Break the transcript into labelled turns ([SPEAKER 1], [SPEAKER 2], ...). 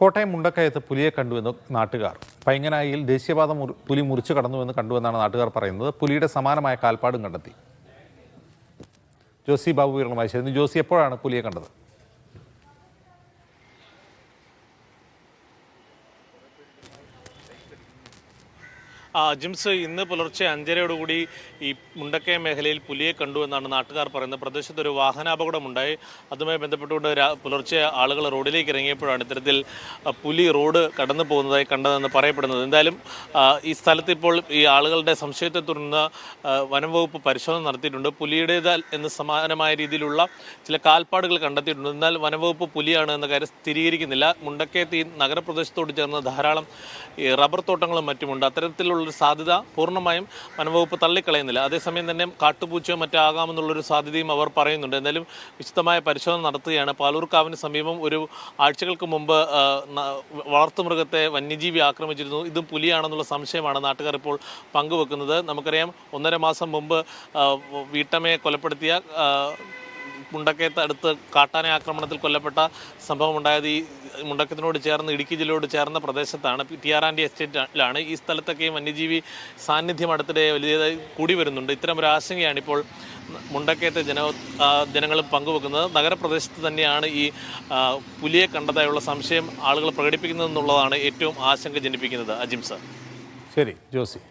[SPEAKER 1] കോട്ടയം മുണ്ടക്കയത്ത് പുലിയെ കണ്ടുവെന്ന് നാട്ടുകാർ. പൈങ്ങനായിയിൽ ദേശീയപാത പുലി മുറിച്ചു കടന്നുവെന്ന് കണ്ടുവെന്നാണ് നാട്ടുകാർ പറയുന്നത്. പുലിയുടെ സമാനമായ കാൽപ്പാടും കണ്ടെത്തി. ജോസി ബാബു വിവരങ്ങളുമായി ചേരുന്നു. ജോസി, എപ്പോഴാണ് പുലിയെ കണ്ടത്?
[SPEAKER 2] ജിംസ്, ഇന്ന് പുലർച്ചെ 5:30യോടുകൂടി ഈ മുണ്ടക്കയ മേഖലയിൽ പുലിയെ കണ്ടു എന്നാണ് നാട്ടുകാർ പറയുന്നത്. പ്രദേശത്ത് ഒരു വാഹനാപകടമുണ്ടായി. അതുമായി ബന്ധപ്പെട്ടുകൊണ്ട് പുലർച്ചെ ആളുകൾ റോഡിലേക്ക് ഇറങ്ങിയപ്പോഴാണ് ഇത്തരത്തിൽ പുലി റോഡ് കടന്നു പോകുന്നതായി കണ്ടതെന്ന് പറയപ്പെടുന്നത്. എന്തായാലും ഈ സ്ഥലത്ത് ഇപ്പോൾ ഈ ആളുകളുടെ സംശയത്തെ തുടർന്ന് വനം വകുപ്പ് പരിശോധന നടത്തിയിട്ടുണ്ട്. പുലിയുടേത് എന്ന് സമാനമായ രീതിയിലുള്ള ചില കാൽപ്പാടുകൾ കണ്ടെത്തിയിട്ടുണ്ട്. എന്നാൽ വനം വകുപ്പ് പുലിയാണ് എന്ന കാര്യം സ്ഥിരീകരിക്കുന്നില്ല. മുണ്ടക്കയത്ത് ഈ നഗരപ്രദേശത്തോട് ചേർന്ന് ധാരാളം റബ്ബർ തോട്ടങ്ങളും മറ്റുമുണ്ട്. അത്തരത്തിലുള്ള ഒരു സാധ്യത പൂർണ്ണമായും വനംവകുപ്പ് തള്ളിക്കളയുന്നില്ല. അതേസമയം തന്നെ കാട്ടുപൂച്ചയോ മറ്റാകാമെന്നുള്ളൊരു സാധ്യതയും അവർ പറയുന്നുണ്ട്. എന്തായാലും വിശദമായ പരിശോധന നടത്തുകയാണ്. പാലൂർക്കാവിന് സമീപം ഒരു ആഴ്ചകൾക്ക് മുമ്പ് വളർത്തുമൃഗത്തെ വന്യജീവി ആക്രമിച്ചിരുന്നു. ഇതും പുലിയാണെന്നുള്ള സംശയമാണ് നാട്ടുകാർ ഇപ്പോൾ പങ്കുവെക്കുന്നത്. നമുക്കറിയാം, 1.5 മാസം മുമ്പ് വീട്ടമ്മയെ കൊലപ്പെടുത്തിയ മുണ്ടക്കയത്ത് അടുത്ത് കാട്ടാന ആക്രമണത്തിൽ കൊല്ലപ്പെട്ട സംഭവം ഉണ്ടായത് ഈ മുണ്ടക്കത്തിനോട് ചേർന്ന് ഇടുക്കി ജില്ലയോട് ചേർന്ന പ്രദേശത്താണ്. ടിആർ&ഡി എസ്റ്റേറ്റിലാണ്. ഈ സ്ഥലത്തൊക്കെ വന്യജീവി സാന്നിധ്യം അടുത്തിടെ വലിയതായി കൂടി വരുന്നുണ്ട്. ഇത്തരം ഒരു ആശങ്കയാണ് ഇപ്പോൾ മുണ്ടക്കയത്തെ ജനങ്ങളും പങ്കുവെക്കുന്നത്. നഗരപ്രദേശത്ത് തന്നെയാണ് ഈ പുലിയെ കണ്ടതായുള്ള സംശയം ആളുകൾ പ്രകടിപ്പിക്കുന്നതെന്നുള്ളതാണ് ഏറ്റവും ആശങ്ക ജനിപ്പിക്കുന്നത്. അജിംസ.
[SPEAKER 1] ശരി ജോസി.